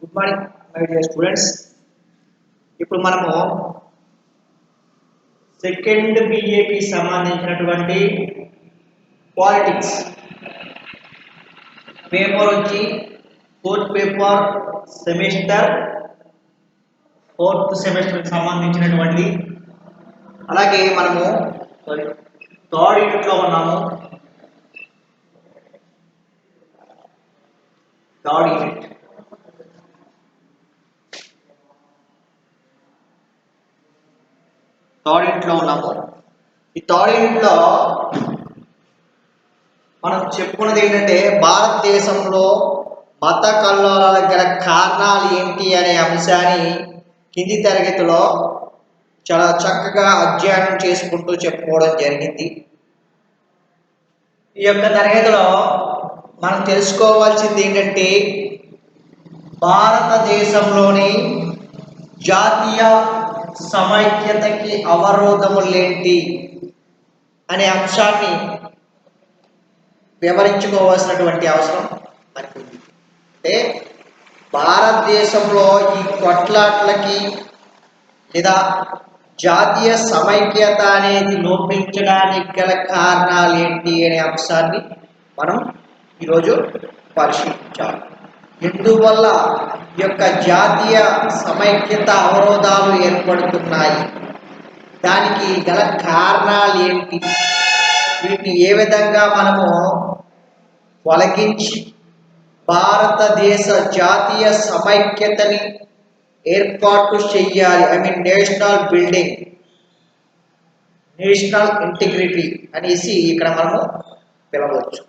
Good morning my dear students. ఇప్పుడు మనము second బిఏకి సంబంధించినటువంటి పాలిటిక్స్ పేపర్ వచ్చి ఫోర్త్ పేపర్ ఫోర్త్ సెమిస్టర్కి సంబంధించినటువంటి, అలాగే మనము థర్డ్ యూనిట్లో ఉన్నాము. థర్డ్ యూనిట్ ఉన్నాము. ఈ థర్డ్ యూనిట్లో మనం చెప్పుకున్నది ఏంటంటే భారతదేశంలో మత కల్లోలాలకు గల కారణాలు ఏంటి అనే అంశాన్ని కింది తరగతిలో చాలా చక్కగా అధ్యయనం చేసుకుంటూ చెప్పుకోవడం జరిగింది. ఈ యొక్క తరగతిలో మనం తెలుసుకోవాల్సింది ఏంటంటే భారతదేశంలోని జాతీయ సమైక్యతకి అవరోధములేంటి అనే అంశాన్ని వివరించుకోవాల్సినటువంటి అవసరం మనకు ఉంది. అంటే భారతదేశంలో ఈ కొట్లాట్లకి లేదా జాతీయ సమైక్యత అనేది లోపించడానికి గల కారణాలు ఏంటి అనే అంశాన్ని మనం ఈరోజు పరిశీలించాలి. ఎందువల్ల ఈ యొక్క జాతీయ సమైక్యత అవరోధాలు ఏర్పడుతున్నాయి, దానికి గల కారణాలు ఏంటి, వీటిని ఏ విధంగా మనము తొలగించి భారతదేశ జాతీయ సమైక్యతని ఏర్పాటు చెయ్యాలి, నేషనల్ బిల్డింగ్, నేషనల్ ఇంటిగ్రిటీ అనేసి ఇక్కడ మనము పిలవచ్చు.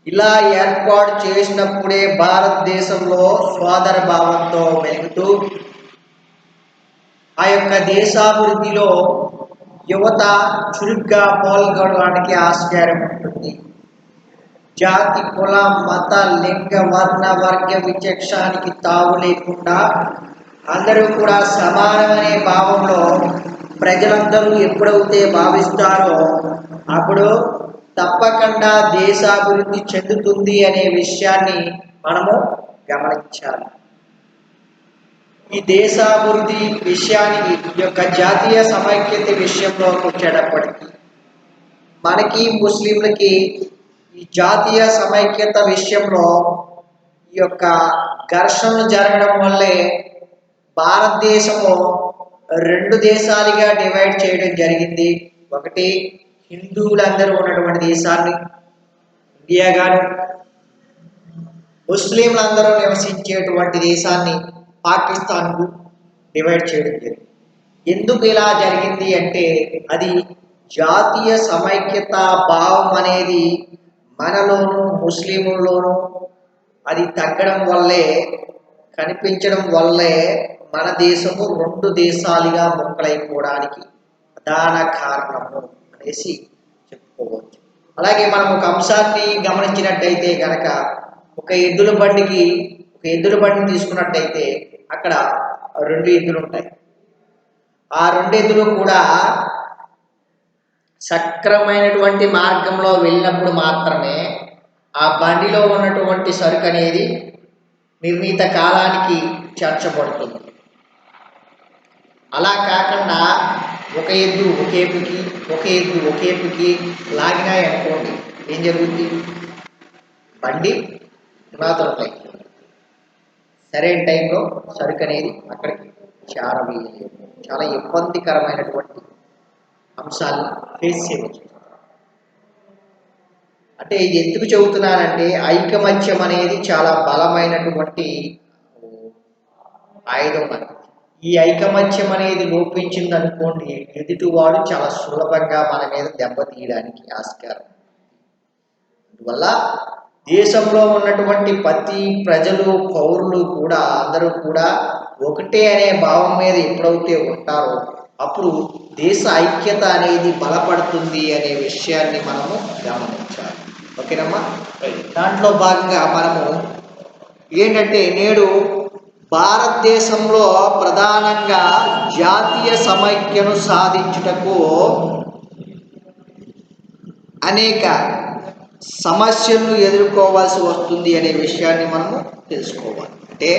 ఇలా ఏర్పాటు చేసినప్పుడే భారతదేశంలో సోదర భావంతో మెలుగుతూ ఆ యొక్క దేశాభివృద్ధిలో యువత చురుగ్గా పాల్గొనడానికి ఆస్కారం ఉంటుంది. జాతి, కుల, మత, లింగ, వర్ణ, వర్గ విచక్షణకి తావు లేకుండా అందరూ కూడా సమానమనే భావంలో ప్రజలందరూ ఎప్పుడైతే భావిస్తారో అప్పుడు తప్పకుండా దేశాభివృద్ధి చెందుతుంది అనే విషయాన్ని మనము గమనించాలి. ఈ దేశాభివృద్ధి విషయానికి ఈ యొక్క జాతీయ సమైక్యత విషయంలోకి వచ్చేటప్పటికి మనకి ముస్లింలకి ఈ జాతీయ సమైక్యత విషయంలో ఈ యొక్క ఘర్షణలు జరగడం వల్లే భారతదేశము రెండు దేశాలుగా డివైడ్ చేయడం జరిగింది. ఒకటి హిందువులందరూ ఉన్నటువంటి దేశాన్ని ఇండియా గాను, ముస్లింలందరూ నివసించేటువంటి దేశాన్ని పాకిస్తాన్కు డివైడ్ చేయడం జరిగింది. ఎందుకు ఇలా జరిగింది అంటే అది జాతీయ సమైక్యత భావం అనేది మనలోనూ ముస్లింల్లోనూ అది తగ్గడం వల్లే, కనిపించడం వల్లే మన దేశము రెండు దేశాలుగా ముక్కలైపోవడానికి ప్రధాన కారణము అనేసి చెప్పుకోవచ్చు. అలాగే మనం ఒక అంశాన్ని గమనించినట్టయితే కనుక ఒక ఎద్దుల బండిని తీసుకున్నట్టయితే అక్కడ రెండు ఎద్దులు ఉంటాయి. ఆ రెండు ఎద్దులు కూడా సక్రమైనటువంటి మార్గంలో వెళ్ళినప్పుడు మాత్రమే ఆ బండిలో ఉన్నటువంటి సరుకు అనేది నిర్ణీత కాలానికి చేర్చబడుతుంది. అలా కాకుండా ఒక ఎద్దు ఒకేపుకి లాగినాయి అనుకోండి, ఏం జరుగుతుంది? బండి పునాదులపై సరైన టైంలో సరుకు అనేది అక్కడికి చేరవేయలేదు. చాలా ఇబ్బందికరమైనటువంటి అంశాలను ఫేస్ చేయవచ్చు. అంటే ఇది ఎందుకు చెబుతున్నానంటే ఐకమత్యం అనేది చాలా బలమైనటువంటి ఆయుధం మనకి. ఈ ఐకమత్యం అనేది లోపించింది అనుకోండి, ఎదుటివాడు చాలా సులభంగా మన మీద దెబ్బతీయడానికి ఆస్కారం. అందువల్ల దేశంలో ఉన్నటువంటి ప్రతి ప్రజలు, పౌరులు కూడా అందరూ కూడా ఒకటే అనే భావం మీద ఎప్పుడైతే ఉంటారో అప్పుడు దేశ ఐక్యత అనేది బలపడుతుంది అనే విషయాన్ని మనము గమనించాలి. ఓకేనమ్మా? దాంట్లో భాగంగా మనము ఏంటంటే నేడు భారతదేశంలో ప్రధానంగా జాతీయ సమైక్యను సాధించుటకు అనేక సమస్యలను ఎదుర్కోవాల్సి వస్తుంది అనే విషయాన్ని మనము తెలుసుకోవాలి. అంటే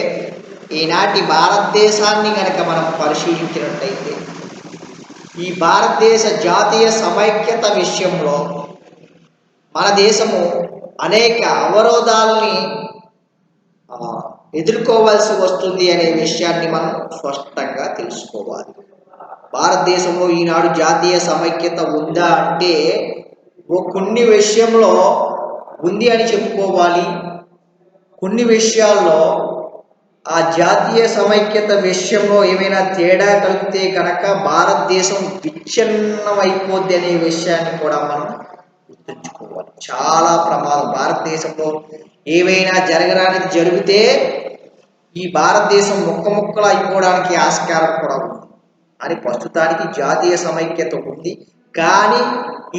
ఈనాటి భారతదేశాన్ని గనక మనం పరిశీలించినట్టయితే ఈ భారతదేశ జాతీయ సమైక్యత విషయంలో మన దేశము అనేక అవరోధాలని ఎదుర్కోవాల్సి వస్తుంది అనే విషయాన్ని మనం స్పష్టంగా తెలుసుకోవాలి. భారతదేశంలో ఈనాడు జాతీయ సమైక్యత ఉందా అంటే కొన్ని విషయంలో ఉంది అని చెప్పుకోవాలి. కొన్ని విషయాల్లో ఆ జాతీయ సమైక్యత విషయంలో ఏమైనా తేడా కలిగితే కనుక భారతదేశం విచ్ఛిన్నమైపోద్ది అనే విషయాన్ని కూడా మనం గుర్తుంచుకోవాలి. చాలా ప్రమాదం. భారతదేశంలో ఏవైనా జరగడానికి జరిగితే ఈ భారతదేశం ముక్కలు అయిపోవడానికి ఆస్కారం కూడా ఉంది. అని ప్రస్తుతానికి జాతీయ సమైక్యత ఉంది. కానీ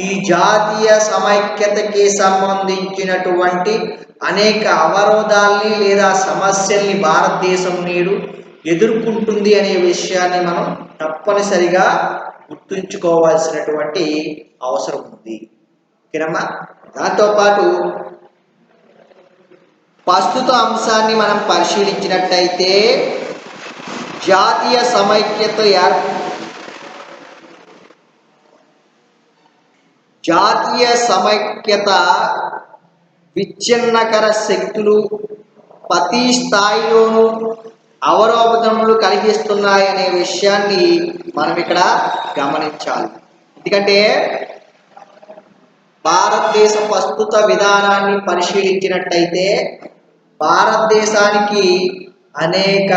ఈ జాతీయ సమైక్యతకి సంబంధించినటువంటి అనేక అవరోధాల్ని లేదా సమస్యల్ని భారతదేశం నేడు ఎదుర్కొంటుంది అనే విషయాన్ని మనం తప్పనిసరిగా గుర్తుంచుకోవాల్సినటువంటి అవసరం ఉంది. ఓకేనమ్మా? దాంతోపాటు ప్రస్తుత అంశాన్ని మనం పరిశీలించినట్టయితే జాతీయ సమైక్యత విచ్ఛిన్నకర శక్తులు ప్రతి స్థాయిలోనూ అవరోధములు కలిగిస్తున్నాయనే విషయాన్ని మనం ఇక్కడ గమనించాలి. ఎందుకంటే భారతదేశ ప్రస్తుత విధానాన్ని పరిశీలించినట్టయితే భారతదేశానికి అనేక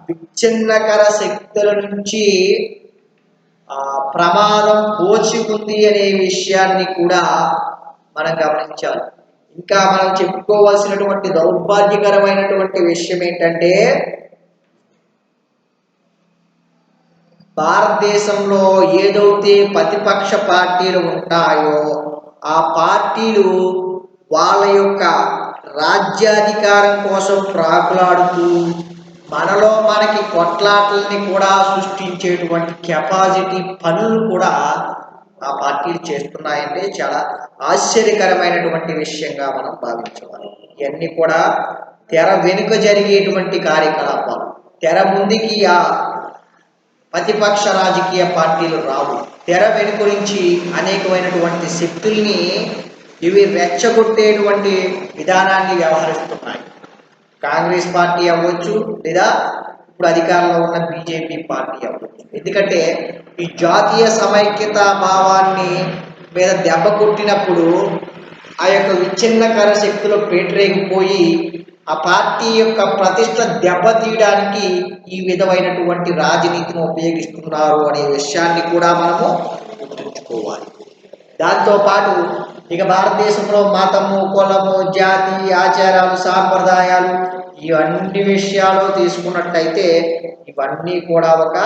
విచ్ఛిన్నకర శక్తుల నుంచి ప్రమాదం పోచి ఉంది అనే విషయాన్ని కూడా మనం గమనించాలి. ఇంకా మనం చెప్పుకోవాల్సినటువంటి దౌర్భాగ్యకరమైనటువంటి విషయం ఏంటంటే భారతదేశంలో ఏదైతే ప్రతిపక్ష పార్టీలు ఉంటాయో ఆ పార్టీలు వాళ్ళ యొక్క రాజ్యాధికారం కోసం ప్రాకులాడుతూ మనకి కొట్లాటల్ని కూడా సృష్టించేటువంటి కెపాసిటీ పనులు కూడా ఆ పార్టీలు చేస్తున్నాయంటే చాలా ఆశ్చర్యకరమైనటువంటి విషయంగా మనం భావించాలి. ఇవన్నీ కూడా తెర వెనుక జరిగేటువంటి కార్యకలాపాలు. తెర ముందుకి ఆ ప్రతిపక్ష రాజకీయ పార్టీలు రావు. తెర వెనుక నుంచి అనేకమైనటువంటి శక్తుల్ని ఇవి రెచ్చగొట్టేటువంటి విధానాన్ని వ్యవహరిస్తున్నాయి. కాంగ్రెస్ పార్టీ అవ్వచ్చు, లేదా ఇప్పుడు అధికారంలో ఉన్న బీజేపీ పార్టీ అవ్వచ్చు. ఎందుకంటే ఈ జాతీయ సమైక్యత భావాన్ని మీద దెబ్బ కొట్టినప్పుడు ఆ యొక్క విచ్ఛిన్నకర శక్తులు పేటరేగిపోయి ఆ పార్టీ యొక్క ప్రతిష్ట దెబ్బతీయడానికి ఈ విధమైనటువంటి రాజనీతిని ఉపయోగిస్తున్నారు అనే విషయాన్ని కూడా మనము గుర్తుంచుకోవాలి. దాంతోపాటు ఇక భారతదేశంలో మతము, కులము, జాతి, ఆచారాలు, సాంప్రదాయాలు ఇవన్నీ విషయాలు తీసుకున్నట్టయితే ఇవన్నీ కూడా ఒక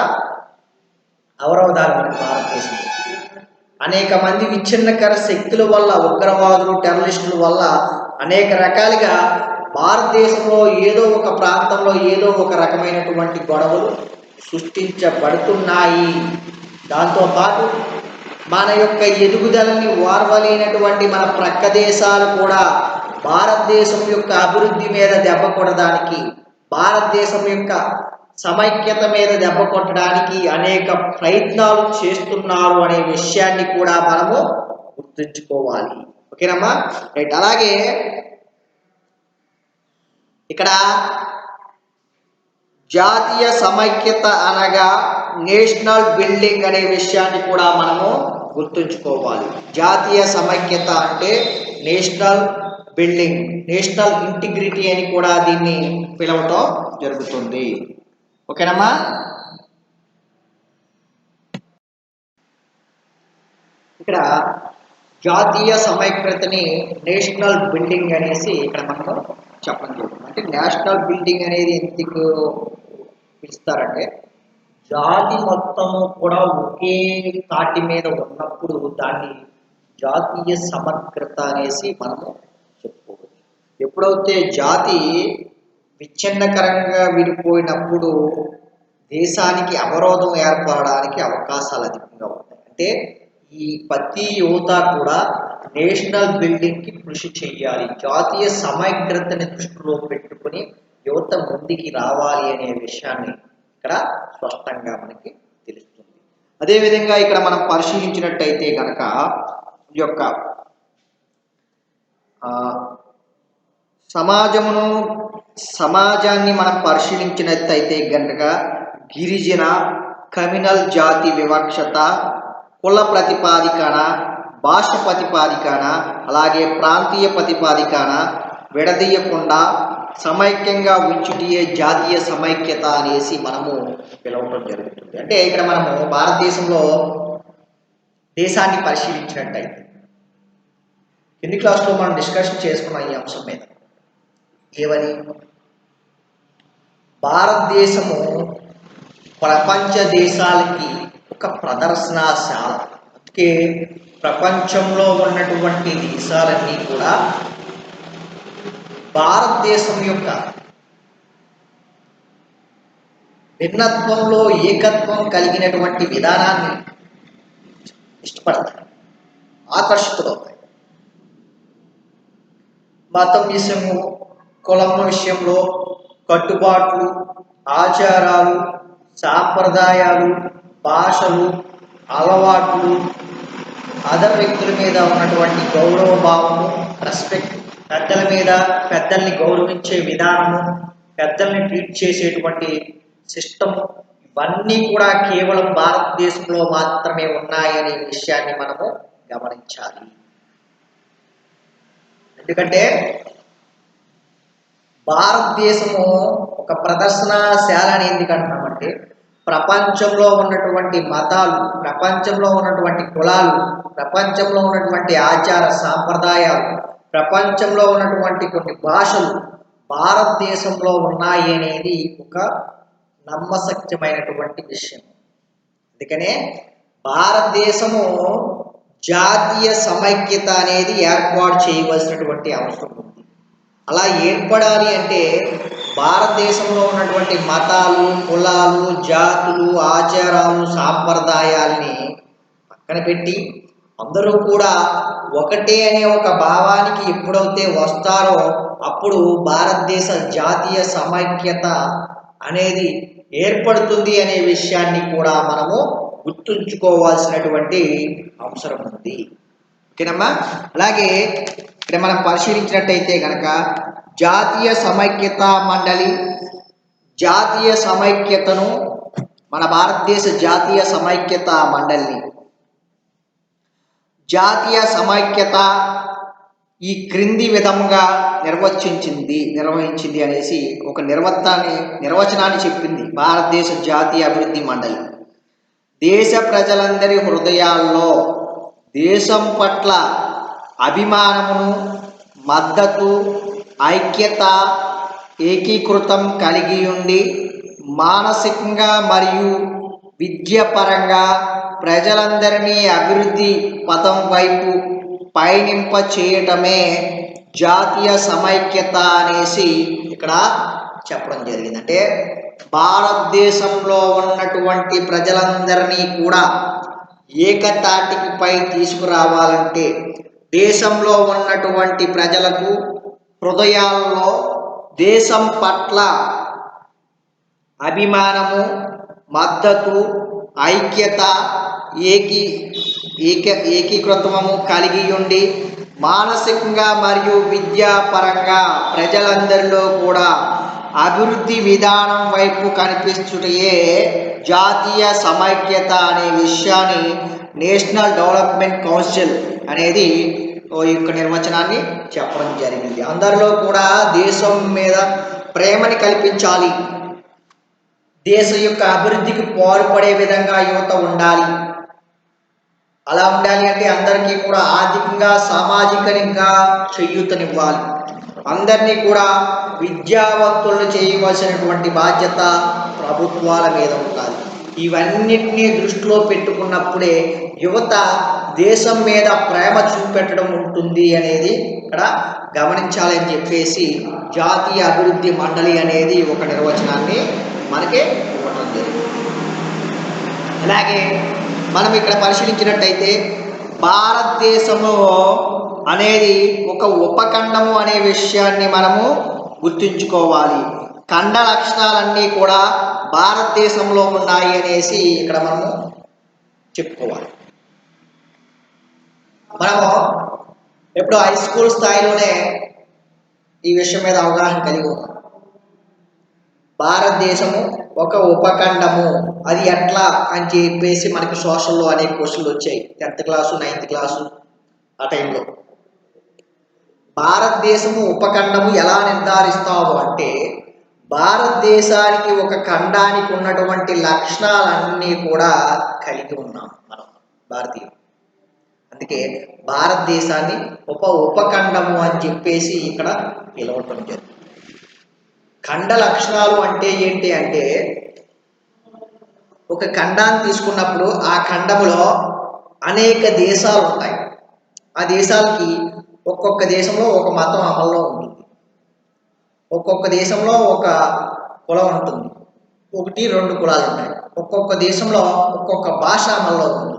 అవరోధాలు మన భారతదేశంలో. అనేక మంది విచ్ఛిన్నకర శక్తుల వల్ల, ఉగ్రవాదులు, టెర్రరిస్టుల వల్ల అనేక రకాలుగా భారతదేశంలో ఏదో ఒక ప్రాంతంలో ఏదో ఒక రకమైనటువంటి గొడవలు సృష్టించబడుతున్నాయి. దాంతోపాటు మన యొక్క ఎదుగుదలని ఓర్వలేనటువంటి మన ప్రక్క దేశాలు కూడా భారతదేశం యొక్క అభివృద్ధి మీద దెబ్బ కొట్టడానికి, భారతదేశం యొక్క సమైక్యత మీద దెబ్బ కొట్టడానికి అనేక ప్రయత్నాలు చేస్తున్నారు అనే విషయాన్ని కూడా మనము గుర్తుంచుకోవాలి. ఓకేనమ్మా? రైట్. అలాగే ఇక్కడ జాతీయ సమైక్యత అనగా నేషనల్ బిల్డింగ్ అనే విషయాన్ని కూడా మనము గుర్తుంచుకోవాలి. జాతీయ సమైక్యత అంటే నేషనల్ బిల్డింగ్, నేషనల్ ఇంటిగ్రిటీ అని కూడా దీన్ని పిలవటం జరుగుతుంది. ఓకేనమ్మా? ఇక్కడ జాతీయ సమైక్యతని నేషనల్ బిల్డింగ్ అనేసి ఇక్కడ మనం చెప్పడం జరుగుతుంది. అంటే నేషనల్ బిల్డింగ్ అనేది ఎందుకు పిలుస్తారంటే జాతి మొత్తము కూడా ఒకే తాటి మీద ఉన్నప్పుడు దాన్ని జాతీయ సమగ్రత అనేసి మనము చెప్పుకోవచ్చు. ఎప్పుడైతే జాతి విచ్ఛిన్నకరంగా విడిపోయినప్పుడు దేశానికి అవరోధం ఏర్పడడానికి అవకాశాలు అధికంగా ఉంటాయి. అంటే ఈ ప్రతి యువత కూడా నేషనల్ బిల్డింగ్కి కృషి చేయాలి. జాతీయ సమగ్రతని దృష్టిలో పెట్టుకుని యువత ముందుకి రావాలి అనే విషయాన్ని ఇక్కడ స్పష్టంగా మనకి తెలుస్తుంది. అదేవిధంగా ఇక్కడ మనం పరిశీలించినట్టయితే కనుక ఈ యొక్క సమాజాన్ని మనం పరిశీలించినట్టయితే కనుక గిరిజన కమ్యూనల్ జాతి వివక్షత, కుల ప్రతిపాదికన, భాష ప్రతిపాదికన, అలాగే ప్రాంతీయ ప్రతిపాదికన విడదీయకుండా సమైక్యంగా ఉంచుటియే జాతీయ సమైక్యత అనేసి మనము పిలవడం జరుగుతుంది. అంటే ఇక్కడ మనము భారతదేశంలో దేశాన్ని పరిశీలించినట్టయితే కింది క్లాస్లో మనం డిస్కషన్ చేసుకున్న ఈ అంశం మీద ఏమని, భారతదేశము ప్రపంచ దేశాలకి ఒక ప్రదర్శనశాల. అందుకే ప్రపంచంలో ఉన్నటువంటి దేశాలన్నీ కూడా భారతదేశం యొక్క భిన్నత్వంలో ఏకత్వం కలిగినటువంటి విధానాన్ని ఇష్టపడతాయి, ఆకర్షితులవుతాయి. మతం విషయము, కులం విషయంలో కట్టుబాట్లు, ఆచారాలు, సాంప్రదాయాలు, భాషలు, అలవాట్లు, అదర్ వ్యక్తుల మీద ఉన్నటువంటి గౌరవ భావము, రెస్పెక్ట్, పెద్దల్ని గౌరవించే విధానము, పెద్దల్ని ట్రీట్ చేసేటువంటి సిస్టము, ఇవన్నీ కూడా కేవలం భారతదేశంలో మాత్రమే ఉన్నాయనే విషయాన్ని మనము గమనించాలి. ఎందుకంటే భారతదేశము ఒక ప్రదర్శనశాల అని ఎందుకు అంటున్నామంటే, ప్రపంచంలో ఉన్నటువంటి మతాలు, ప్రపంచంలో ఉన్నటువంటి కులాలు, ప్రపంచంలో ఉన్నటువంటి ఆచార సాంప్రదాయాలు, ప్రపంచంలో ఉన్నటువంటి కొన్ని భాషలు భారతదేశంలో ఉన్నాయి అనేది ఒక నమ్మశక్యమైనటువంటి విషయం. అందుకనే భారతదేశము జాతీయ సమైక్యత అనేది ఏర్పాటు చేయవలసినటువంటి అవసరం ఉంది. అలా ఏర్పడాలి అంటే భారతదేశంలో ఉన్నటువంటి మతాలు, కులాలు, జాతులు, ఆచారాలు, సాంప్రదాయాల్ని పక్కన పెట్టి అందరూ కూడా ఒకటే అనే ఒక భావానికి ఎప్పుడైతే వస్తారో అప్పుడు భారతదేశ జాతీయ సమైక్యత అనేది ఏర్పడుతుంది అనే విషయాన్ని కూడా మనము గుర్తుంచుకోవాల్సినటువంటి అవసరం ఉంది. ఓకేనమ్మా. అలాగే ఇక్కడ మనం పరిశీలించినట్టయితే కనుక జాతీయ సమైక్యత మండలి, జాతీయ సమైక్యతను, మన భారతదేశ జాతీయ సమైక్యత మండలిని, జాతీయ సమైక్యత ఈ క్రింది విధంగా నిర్వహించింది అనేసి ఒక నిర్వచనాన్ని చెప్పింది భారతదేశ జాతీయ అభివృద్ధి మండలి. దేశ ప్రజలందరి హృదయాల్లో దేశం పట్ల అభిమానమును, మద్దతు, ఐక్యత, ఏకీకృతం కలిగి ఉండి మానసికంగా మరియు విద్యాపరంగా ప్రజలందరినీ అభివృద్ధి పథం వైపు పయనింప చేయటమే జాతీయ సమైక్యత అనేసి ఇక్కడ చెప్పడం జరిగింది. అంటే భారతదేశంలో ఉన్నటువంటి ప్రజలందరినీ కూడా ఏకతాటిపై తీసుకురావాలంటే దేశంలో ఉన్నటువంటి ప్రజలకు హృదయాల్లో దేశం పట్ల అభిమానము, మద్దతు, ఐక్యత, ఏకీకృతము కలిగి ఉండి మానసికంగా మరియు విద్యాపరంగా ప్రజలందరిలో కూడా అభివృద్ధి విధానం వైపు కనిపిస్తుటయే జాతీయ సమైక్యత అనే విషయాన్ని నేషనల్ డెవలప్మెంట్ కౌన్సిల్ అనేది ఈ యొక్క నిర్వచనాన్ని చెప్పడం జరిగింది. అందరిలో కూడా దేశం మీద ప్రేమని కల్పించాలి, దేశం యొక్క అభివృద్ధికి పాటుపడే విధంగా యువత ఉండాలి. అలా ఉండాలి అంటే అందరికీ కూడా ఆర్థికంగా, సామాజికంగా చేయూతనివ్వాలి. అందరినీ కూడా విద్యావంతులను చేయవలసినటువంటి బాధ్యత ప్రభుత్వాల మీద ఉండాలి. ఇవన్నిటినీ దృష్టిలో పెట్టుకున్నప్పుడే యువత దేశం మీద ప్రేమ చూపెట్టడం ఉంటుంది అనేది ఇక్కడ గమనించాలని చెప్పేసి జాతీయ అభివృద్ధి మండలి అనేది ఒక నిర్వచనాన్ని మనకి ఇవ్వడం జరిగింది. అలాగే మనం ఇక్కడ పరిశీలించినట్టయితే భారతదేశము అనేది ఒక ఉపఖండము అనే విషయాన్ని మనము గుర్తుంచుకోవాలి. ఖండ లక్షణాలన్నీ కూడా భారతదేశంలో ఉన్నాయి అనేసి ఇక్కడ మనము చెప్పుకోవాలి. మనము ఎప్పుడు హై స్కూల్ స్థాయిలోనే ఈ విషయం మీద అవగాహన కలిగి ఉన్నాం. భారతదేశము ఒక ఉపఖండము, అది ఎట్లా అని చెప్పేసి మనకి సోషల్లో అనేక క్వశ్చన్లు వచ్చాయి 10th క్లాసు 9th క్లాసు ఆ టైంలో. భారతదేశము ఉపఖండము ఎలా నిర్ధారిస్తావు అంటే, భారతదేశానికి ఒక ఖండానికి ఉన్నటువంటి లక్షణాలన్నీ కూడా కలిగి ఉన్నాం మనం భారతీయులు. అందుకే భారతదేశాన్ని ఉపఖండము అని చెప్పేసి ఇక్కడ పిలవటం జరిగింది. ఖండ లక్షణాలు అంటే ఏంటి అంటే, ఒక ఖండాన్ని తీసుకున్నప్పుడు ఆ ఖండములో అనేక దేశాలు ఉంటాయి. ఆ దేశాలకి ఒక్కొక్క దేశంలో ఒక మతం అమల్లో ఉంటుంది, ఒక్కొక్క దేశంలో ఒక కులం ఉంటుంది, 1-2 కులాలు ఉంటాయి. ఒక్కొక్క దేశంలో ఒక్కొక్క భాష అమల్లో ఉంటుంది,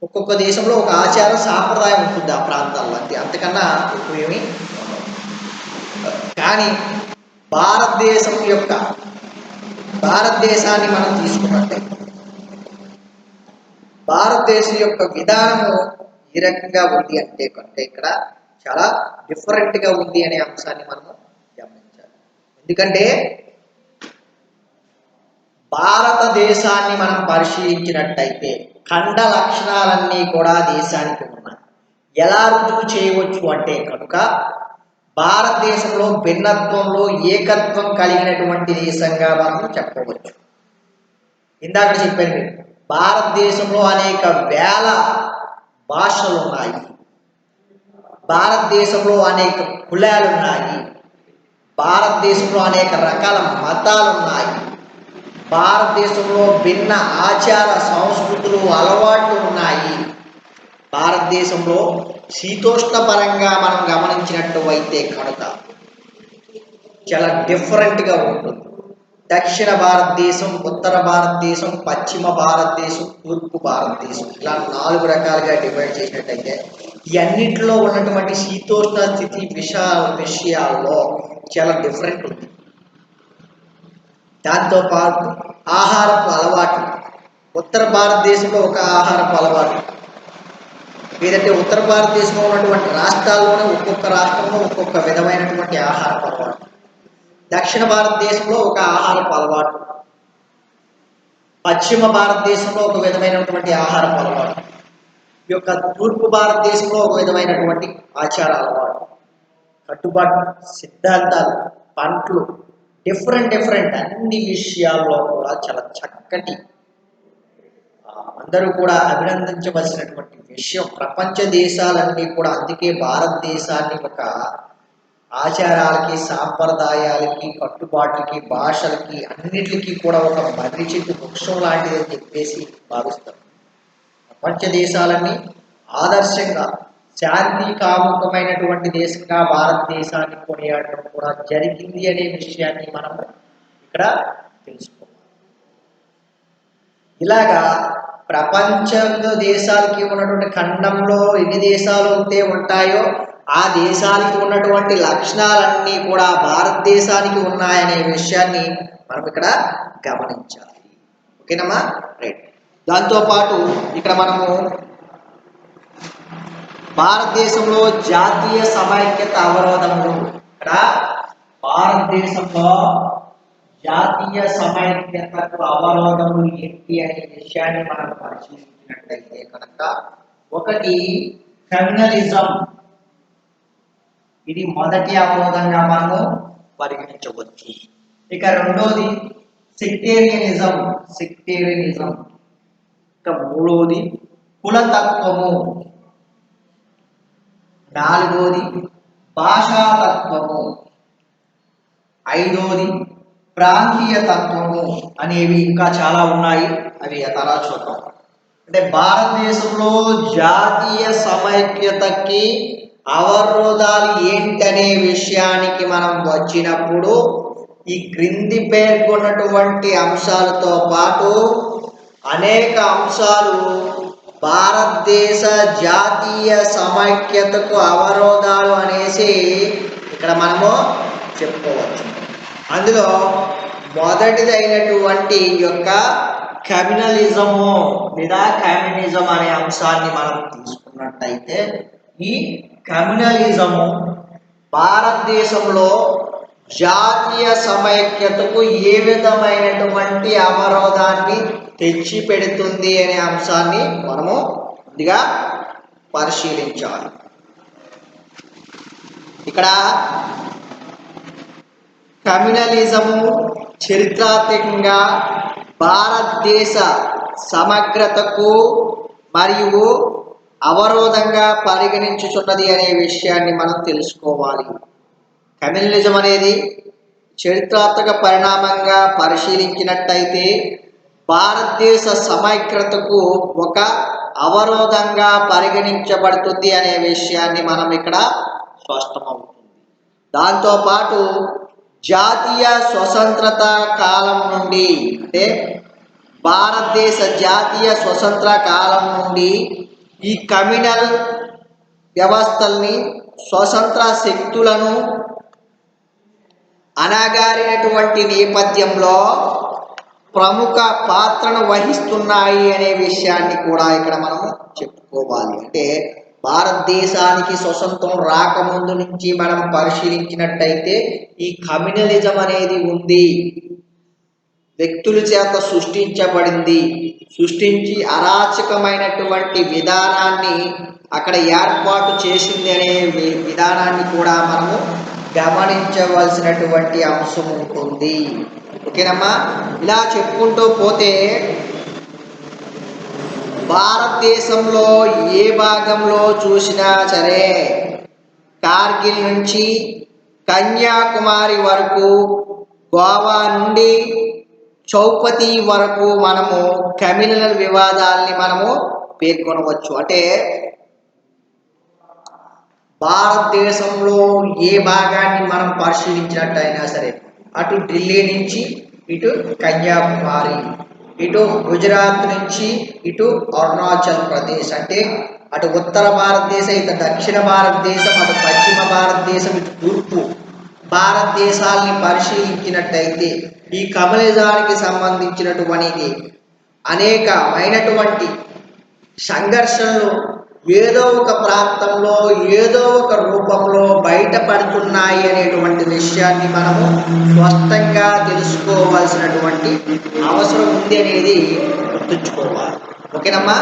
ఒక్కొక్క దేశంలో ఒక ఆచారం సాంప్రదాయం ఉంటుంది ఆ ప్రాంతాల్లో. అంతకన్నా ఎక్కువ ఏమీ ఉండవు. కానీ భారతదేశాన్ని మనం తీసుకున్నట్లయితే భారతదేశం యొక్క విధానము ఈ రకంగా ఉంది అంటే ఇక్కడ చాలా డిఫరెంట్గా ఉంది అనే అంశాన్ని మనము గమనించాలి. ఎందుకంటే భారతదేశాన్ని మనం పరిశీలించినట్టయితే ఖండ లక్షణాలన్నీ కూడా దేశానికి ఉన్నాయి. ఎలా రుజువు చేయవచ్చు అంటే కనుక, భారతదేశంలో భిన్నత్వంలో ఏకత్వం కలిగినటువంటి దేశంగా మనం చెప్పవచ్చు. ఇందాక చెప్పాను, భారతదేశంలో అనేక వేల భాషలు ఉన్నాయి, భారతదేశంలో అనేక కులాలు ఉన్నాయి, భారతదేశంలో అనేక రకాల మతాలు ఉన్నాయి, భారతదేశంలో భిన్న ఆచార సంస్కృతులు అలవాట్లు ఉన్నాయి. భారతదేశంలో శీతోష్ణ పరంగా మనం గమనించినట్టు కనుక చాలా డిఫరెంట్గా ఉంటుంది. దక్షిణ భారతదేశం, ఉత్తర భారతదేశం, పశ్చిమ భారతదేశం, తూర్పు భారతదేశం, ఇలా 4 రకాలుగా డివైడ్ చేసినట్టయితే ఈ అన్నింటిలో ఉన్నటువంటి శీతోష్ణ స్థితి విషయాల్లో చాలా డిఫరెంట్ ఉంది. దాంతోపాటు ఆహారపు అలవాటు, ఉత్తర భారతదేశంలో ఒక ఆహారపు అలవాటు, లేదంటే ఉత్తర భారతదేశంలో ఉన్నటువంటి రాష్ట్రాల్లోనే ఒక్కొక్క రాష్ట్రంలో ఒక్కొక్క విధమైనటువంటి ఆహారపు అలవాటు, దక్షిణ భారతదేశంలో ఒక ఆహారపు అలవాటు, పశ్చిమ భారతదేశంలో ఒక విధమైనటువంటి ఆహారపు అలవాటు, ఈ యొక్క తూర్పు భారతదేశంలో ఒక విధమైనటువంటి ఆచార అలవాటు, కట్టుబాటు, సిద్ధాంతాలు, పంటలు, డిఫరెంట్ అన్ని విషయాల్లో కూడా చాలా చక్కటి, అందరూ కూడా అభినందించవలసినటువంటి విషయం. ప్రపంచ దేశాలన్నీ కూడా అందుకే భారతదేశాన్ని ఒక ఆచారాలకి, సాంప్రదాయాలకి, కట్టుబాట్లకి, భాషలకి, అన్నిటికీ కూడా ఒక మర్రి చెట్టు వృక్షం లాంటిది అని చెప్పేసి భావిస్తారు. ప్రపంచ దేశాలన్నీ ఆదర్శంగా శాంతి కాముకమైనటువంటి దేశంగా భారతదేశాన్ని కొనియాడడం కూడా జరిగింది అనే విషయాన్ని మనం ఇక్కడ తెలుసుకోవాలి. ఇలాగా ప్రపంచ దేశాలకి ఉన్నటువంటి ఖండంలో ఎన్ని దేశాలు ఉంటాయో ఆ దేశానికి ఉన్నటువంటి లక్షణాలన్నీ కూడా భారతదేశానికి ఉన్నాయనే విషయాన్ని మనం ఇక్కడ గమనించాలి. ఓకేనమ్మా, రైట్. దాంతోపాటు ఇక్కడ మనము భారతదేశంలో జాతీయ సమైక్యత అవరోధములు, ఇక్కడ భారతదేశంలో జాతీయ సమైక్యతకు అవరోధములు ఏంటి అనే విషయాన్ని మనం పరిశీలించినట్లయితే కనుక, ఒకటి కమ్యూనలిజం, ఇది మొదటి అవరోధంగా మనము పరిగణించవచ్చు. ఇక రెండోది సెక్టేరియనిజం, ఇక మూడోది కులతత్వము, నాలుగోది భాషాతత్వము, ఐదోది ప్రాంతీయ తత్వము అనేవి ఇంకా చాలా ఉన్నాయి. అవి తర్వాత చూద్దాం. అంటే భారతదేశంలో జాతీయ సమైక్యతకి అవరోధాలు ఏంటనే విషయానికి మనం వచ్చినప్పుడు ఈ క్రింది పేర్కొన్నటువంటి అంశాలతో పాటు అనేక అంశాలు భారతదేశ జాతీయ సమైక్యతకు అవరోధాలు అనేసి ఇక్కడ మనము చెప్పుకోవచ్చు. అందులో మొదటిదైనటువంటి యొక్క కమ్యూనలిజము లేదా కమ్యూనిజం అనే అంశాన్ని మనం తీసుకున్నట్టయితే, ఈ కమ్యూనలిజము భారతదేశంలో జాతీయ సమైక్యతకు ఏ విధమైనటువంటి అవరోధాన్ని తెచ్చి పెడుతుంది అనే అంశాన్ని మనము ముందుగా పరిశీలించాలి. ఇక్కడ కమ్యూనలిజము చరిత్రాత్మకంగా భారతదేశ సమగ్రతకు మరియు అవరోధంగా పరిగణించుచున్నది అనే విషయాన్ని మనం తెలుసుకోవాలి. కమ్యూనలిజం అనేది చరిత్రాత్మక పరిణామంగా పరిశీలించినట్టయితే భారతదేశ సమైక్యతకు ఒక అవరోధంగా పరిగణించబడుతుంది అనే విషయాన్ని మనం ఇక్కడ స్పష్టమవుతుంది. దాంతోపాటు జాతీయ స్వతంత్రత కాలం నుండి, అంటే భారతదేశ జాతీయ స్వతంత్ర కాలం నుండి ఈ కమ్యూనల్ వ్యవస్థల్ని, స్వతంత్ర శక్తులను అణగారినటువంటి నేపథ్యంలో ప్రముఖ పాత్రను వహిస్తున్నాయి అనే విషయాన్ని కూడా ఇక్కడ మనము చెప్పుకోవాలి. అంటే భారతదేశానికి స్వతంత్రం రాకముందు నుంచి మనం పరిశీలించినట్టయితే ఈ కమ్యూనలిజం అనేది ఉంది, వ్యక్తుల చేత సృష్టించబడింది. సృష్టించి అరాచకమైనటువంటి విధానాన్ని అక్కడ ఏర్పాటు చేసింది అనే విధానాన్ని కూడా మనము గమనించవలసినటువంటి అంశం ఉంటుంది. ఓకేనమ్మా, ఇలా చెప్పుకుంటూ పోతే భారతదేశంలో ఏ భాగంలో చూసినా సరే, కార్గిల్ నుంచి కన్యాకుమారి వరకు, గోవా నుండి చౌపతి వరకు మనము కమ్యూనల్ వివాదాలని మనము పేర్కొనవచ్చు. అంటే భారతదేశంలో ఏ భాగాన్ని మనం పరిశీలించినట్టయినా సరే, అటు ఢిల్లీ నుంచి ఇటు కన్యాకుమారి, ఇటు గుజరాత్ నుంచి ఇటు అరుణాచల్ ప్రదేశ్, అంటే అటు ఉత్తర భారతదేశం, ఇటు దక్షిణ భారతదేశం, అటు పశ్చిమ భారతదేశం, ఇటు తూర్పు భారతదేశాలని పరిశీలించినట్టయితే ఈ కమ్యూనిజానికి సంబంధించినటువంటి అనేకమైనటువంటి సంఘర్షణలు ఏదో ఒక ప్రాంతంలో ఏదో ఒక రూపంలో బయటపడుతున్నాయి అనేటువంటి విషయాన్ని మనము స్పష్టంగా తెలుసుకోవాల్సినటువంటి అవసరం ఉంది అనేది గుర్తుంచుకోవాలి. ఓకేనమ్మా,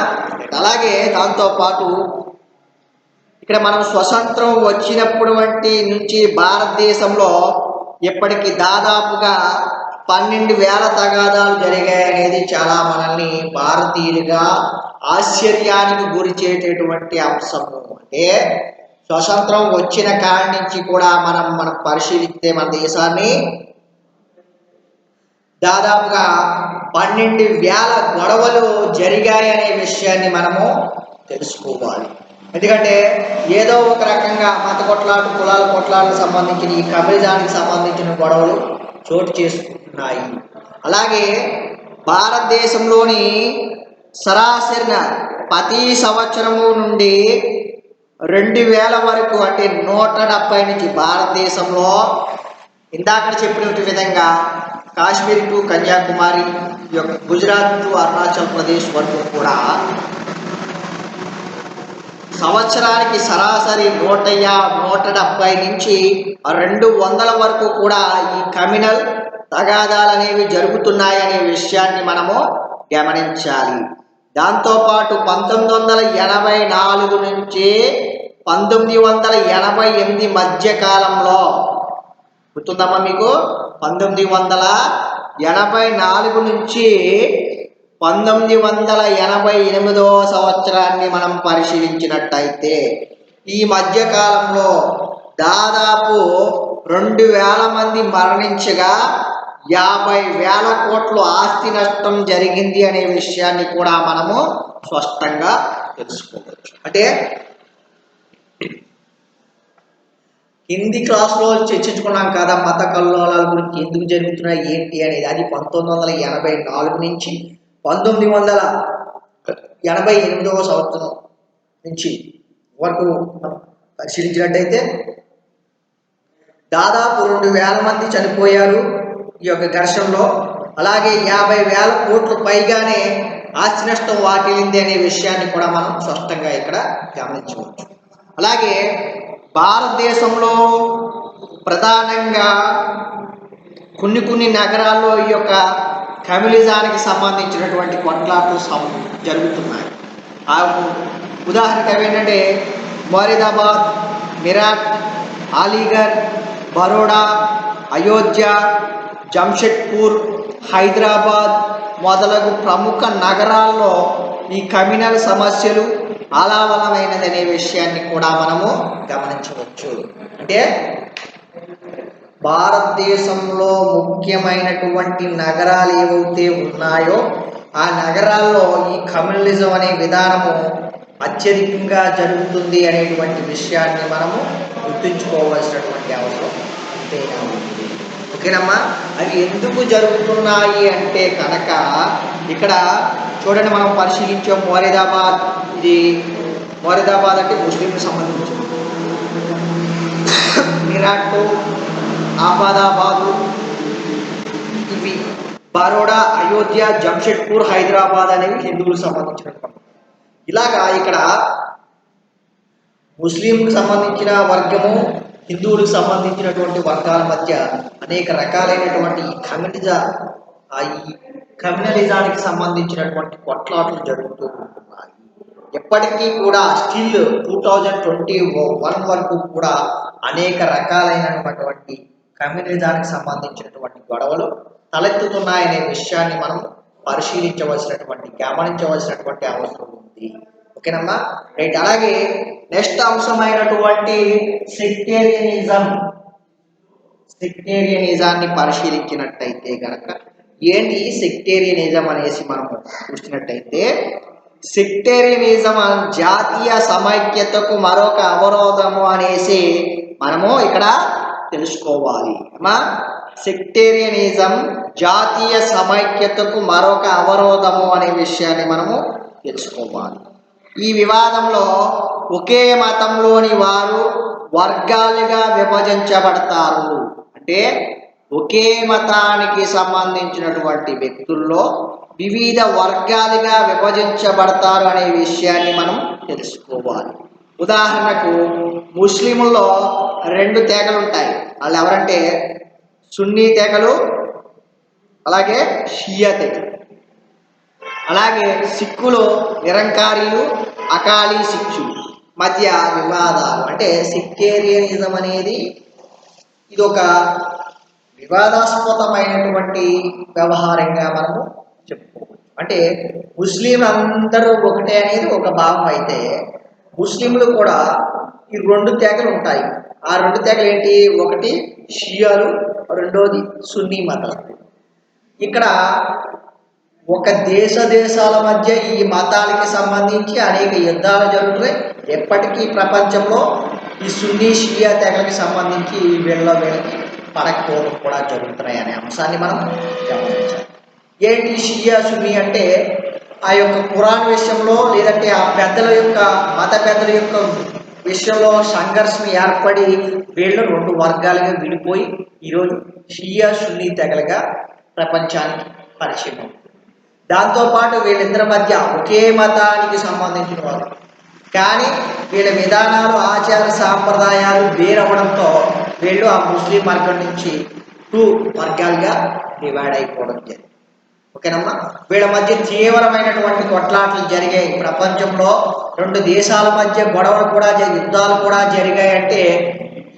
అలాగే దాంతోపాటు ఇక్కడ మనం స్వతంత్రం వచ్చినప్పుడు నుంచి భారతదేశంలో ఇప్పటికి దాదాపుగా 12,000 తగాదాలు జరిగాయి అనేది చాలా మనల్ని భారతీయులుగా ఆశ్చర్యానికి గురి చేసేటువంటి అంశము. అంటే స్వతంత్రం వచ్చిన కాడి నుంచి కూడా మనం పరిశీలిస్తే మన దేశాన్ని దాదాపుగా 12,000 గొడవలు జరిగాయి అనే విషయాన్ని మనము తెలుసుకోవాలి. ఎందుకంటే ఏదో ఒక రకంగా మత కొట్లాట, కులాల కొట్లాటకు సంబంధించిన ఈ కమ్యూనిజానికి సంబంధించిన గొడవలు చోటు చేసుకుంటున్నాయి. అలాగే భారతదేశంలోని సరాసరిన ప్రతి సంవత్సరము నుండి 2,000 వరకు, అంటే 170 నుంచి భారతదేశంలో ఇందాక చెప్పిన విధంగా కాశ్మీర్ టు కన్యాకుమారి, గుజరాత్ టు అరుణాచల్ ప్రదేశ్ వరకు కూడా సంవత్సరానికి సరాసరి 170 నుంచి 200 వరకు కూడా ఈ కమ్యూనల్ తగాదాలు అనేవి జరుగుతున్నాయనే విషయాన్ని మనము గమనించాలి. దాంతోపాటు 1984 నుంచి 1988 మధ్య కాలంలో, గుర్తుందమ్మా మీకు, 1984 నుంచి 1988 సంవత్సరాన్ని మనం పరిశీలించినట్టయితే ఈ మధ్యకాలంలో దాదాపు 2,000 మంది మరణించగా 50,000 కోట్ల ఆస్తి నష్టం జరిగింది అనే విషయాన్ని కూడా మనము స్పష్టంగా తెలుసుకోవచ్చు. అంటే కింది క్లాస్లో చర్చించుకున్నాం కదా మత కల్లోలాల గురించి ఎందుకు జరుగుతున్నాయి ఏంటి అనేది. అది 1984 నుంచి 1988 సంవత్సరం నుంచి వరకు పరిశీలించినట్టయితే దాదాపు 2,000 మంది చనిపోయారు ఈ యొక్క ఘర్షణలో. అలాగే 50,000 కోట్లు పైగానే ఆస్తి నష్టం వాటిల్లింది అనే విషయాన్ని కూడా మనం స్పష్టంగా ఇక్కడ గమనించవచ్చు. అలాగే భారతదేశంలో ప్రధానంగా కొన్ని నగరాల్లో ఈ యొక్క కమ్యూనిజానికి సంబంధించినటువంటి కొట్లాట్లు జరుగుతున్నాయి. ఆ ఉదాహరణకు ఏంటంటే మొరాదాబాద్, మీరట్, అలీగఢ్, బరోడా, అయోధ్య, జంషెడ్పూర్, హైదరాబాద్ మొదలగు ప్రముఖ నగరాల్లో ఈ కమ్యూనల్ సమస్యలు అలావలమైనదనే విషయాన్ని కూడా మనము గమనించవచ్చు. అంటే భారతదేశంలో ముఖ్యమైనటువంటి నగరాలు ఏవైతే ఉన్నాయో ఆ నగరాల్లో ఈ కమ్యూనలిజం అనే విధానము అత్యధికంగా జరుగుతుంది అనేటువంటి విషయాన్ని మనము గుర్తుంచుకోవాల్సినటువంటి అవసరం ఎంతైనా ఉంది. ఓకేనమ్మా, అవి ఎందుకు జరుగుతున్నాయి అంటే కనుక ఇక్కడ చూడండి, మనం పరిశీలించాం. మొరాదాబాద్, ఇది మొరాదాబాద్ అంటే ముస్లింకి సంబంధించింది. మీరట్, అహ్మదాబాదు, ఇవి బరోడా, అయోధ్య, జంషెడ్పూర్, హైదరాబాద్ అనేవి హిందువులకు సంబంధించినటువంటి. ఇలాగా ఇక్కడ ముస్లింకు సంబంధించిన వర్గము, హిందువులకు సంబంధించినటువంటి వర్గాల మధ్య అనేక రకాలైనటువంటి ఈ కమ్యూనలిజానికి సంబంధించినటువంటి కొట్లాట్లు జరుగుతూ ఉంటున్నాయి. ఎప్పటికీ కూడా స్టిల్ 2021 వరకు కూడా అనేక రకాలైనటువంటి కమ్యూనలిజానికి సంబంధించినటువంటి గొడవలు తలెత్తుతున్నాయనే విషయాన్ని మనం గమనించవలసినటువంటి అవసరం ఉంది. ఓకేనమ్మా, రైట్. అలాగే నెక్స్ట్ అంశమైనటువంటి సెక్టేరియనిజాన్ని పరిశీలించినట్టయితే కనుక ఏంటి సెక్టేరియనిజం అనేసి మనం చూసినట్టయితే, సెక్టేరియనిజం జాతీయ సమైక్యతకు మరొక అవరోధము అనేసి మనము ఇక్కడ తెలుసుకోవాలి. అమ్మా, సెక్టేరియనిజం జాతీయ సమైక్యతకు మరొక అవరోధము అనే విషయాన్ని మనము తెలుసుకోవాలి. ఈ వివాదంలో ఒకే మతంలోని వారు వర్గాలుగా విభజించబడతారు. అంటే ఒకే మతానికి సంబంధించినటువంటి వ్యక్తుల్లో వివిధ వర్గాలుగా విభజించబడతారు అనే విషయాన్ని మనం తెలుసుకోవాలి. ఉదాహరణకు ముస్లింల్లో 2 తెగలు ఉంటాయి. వాళ్ళు ఎవరంటే సున్నీ తెగలు, అలాగే షియా తెగలు. అలాగే సిక్కులు నిరంకారీలు, అకాలీ సిక్కులు మధ్య వివాదాలు. అంటే సెక్టేరియనిజం అనేది ఇది ఒక వివాదాస్పదమైనటువంటి వ్యవహారంగా మనము చెప్పుకోవచ్చు. అంటే ముస్లిం అందరూ ఒకటే అనేది ఒక భావం అయితే, ముస్లింలు కూడా ఈ 2 తెగలు ఉంటాయి. ఆ 2 తెగలు ఏంటి? ఒకటి షియాలు, రెండోది సున్నీ మతం. ఇక్కడ ఒక దేశాల మధ్య ఈ మతాలకి సంబంధించి అనేక యుద్ధాలు జరుగుతాయి. ఎప్పటికీ ప్రపంచంలో ఈ సున్నీ షియా తెగలకి సంబంధించి వీళ్ళకి పడకపోవడం కూడా జరుగుతున్నాయి అనే అంశాన్ని మనం గమనించాలి. ఏంటి షియా సున్నీ అంటే ఆ యొక్క ఖురాన్ విషయంలో, లేదంటే ఆ మత పెద్దల యొక్క విషయంలో సంఘర్షణ ఏర్పడి వీళ్ళు 2 వర్గాలుగా విడిపోయి ఈరోజు షియా సున్నీ తెగలుగా ప్రపంచానికి పరిచయం. దాంతోపాటు వీళ్ళిద్దరి మధ్య ఒకే మతానికి సంబంధించిన వారు, కానీ వీళ్ళ విధానాలు, ఆచార సాంప్రదాయాలు వేరవడంతో వీళ్ళు ఆ ముస్లిం వర్గం నుంచి 2 వర్గాలుగా డివైడ్ అయిపోవడం జరిగింది. ఓకేనమ్మా, వీళ్ళ మధ్య తీవ్రమైనటువంటి కొట్లాట్లు జరిగాయి. ప్రపంచంలో 2 దేశాల మధ్య గొడవలు కూడా యుద్ధాలు కూడా జరిగాయంటే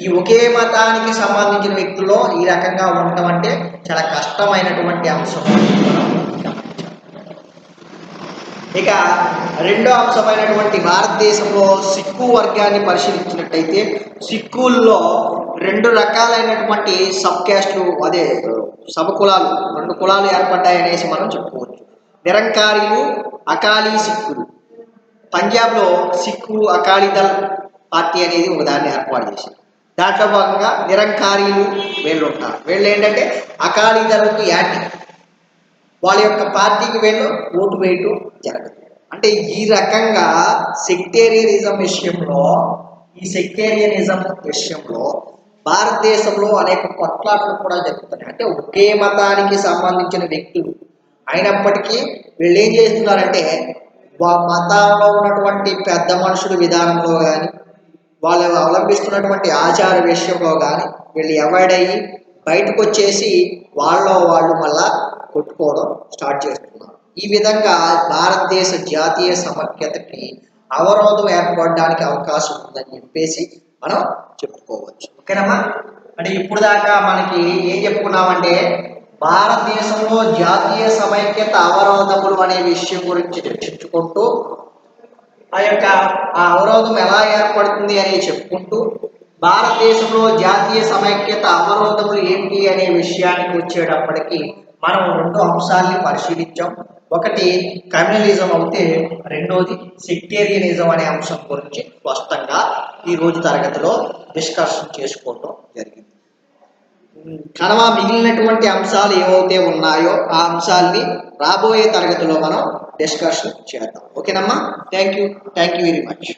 ఈ ఒకే మతానికి సంబంధించిన వ్యక్తుల్లో ఈ రకంగా ఉండటం అంటే చాలా కష్టమైనటువంటి అంశం. ఇక రెండో అంశమైనటువంటి భారతదేశంలో సిక్కు వర్గాన్ని పరిశీలించినట్టయితే, సిక్కుల్లో 2 రకాలైనటువంటి సబ్ క్యాస్ట్లు, అదే కులాలు, 2 కులాలు ఏర్పడ్డాయి అనేసి మనం చెప్పుకోవచ్చు. నిరంకారీలు, అకాలీ సిక్కులు. పంజాబ్లో సిక్కు అకాలీదళ్ పార్టీ అనేది ఒక దాన్ని ఏర్పాటు చేసింది. దాంట్లో భాగంగా నిరంకారీలు వీళ్ళు ఉంటారు. వీళ్ళు ఏంటంటే అకాలీదళకు యాంటీ, వాళ్ళ యొక్క పార్టీకి వీళ్ళు ఓటు వేయటం జరగదు. అంటే ఈ రకంగా సెక్టేరియనిజం విషయంలో భారతదేశంలో అనేక కొట్లాటలు కూడా జరుగుతున్నాయి. అంటే ఒకే మతానికి సంబంధించిన వ్యక్తులు అయినప్పటికీ వీళ్ళు ఏం చేస్తున్నారంటే మతంలో ఉన్నటువంటి పెద్ద మనుషుల విధానంలో కానీ వాళ్ళు అవలంబిస్తున్నటువంటి ఆచార విషయంలో కానీ వీళ్ళు అవాయిడ్ అయ్యి బయటకు వచ్చేసి వాళ్ళు మళ్ళా కొట్టుకోవడం స్టార్ట్ చేస్తున్నారు. ఈ విధంగా భారతదేశ జాతీయ సమైక్యతకి అవరోధం ఏర్పడడానికి అవకాశం ఉందని చెప్పేసి మనం చెప్పుకోవచ్చు. ఓకేనమ్మా? అంటే ఇప్పుడు దాకా మనకి ఏం చెప్పుకున్నామంటే భారతదేశంలో జాతీయ సమైక్యత అవరోధములు అనే విషయం గురించి చర్చించుకుంటూ ఆ అవరోధం ఎలా ఏర్పడుతుంది అని చెప్పుకుంటూ భారతదేశంలో జాతీయ సమైక్యత అవరోధములు ఏంటి అనే విషయానికి వచ్చేటప్పటికి మనం 2 అంశాలని పరిశీలించాం. ఒకటి కమ్యూనలిజం అయితే రెండోది సెక్టేరియనిజం అనే అంశం గురించి స్పష్టంగా ఈరోజు తరగతిలో డిస్కషన్ చేసుకోవడం జరిగింది. మిగిలినటువంటి అంశాలు ఏవైతే ఉన్నాయో ఆ అంశాలని రాబోయే తరగతిలో మనం డిస్కషన్ చేద్దాం. ఓకేనమ్మా? Thank you very much.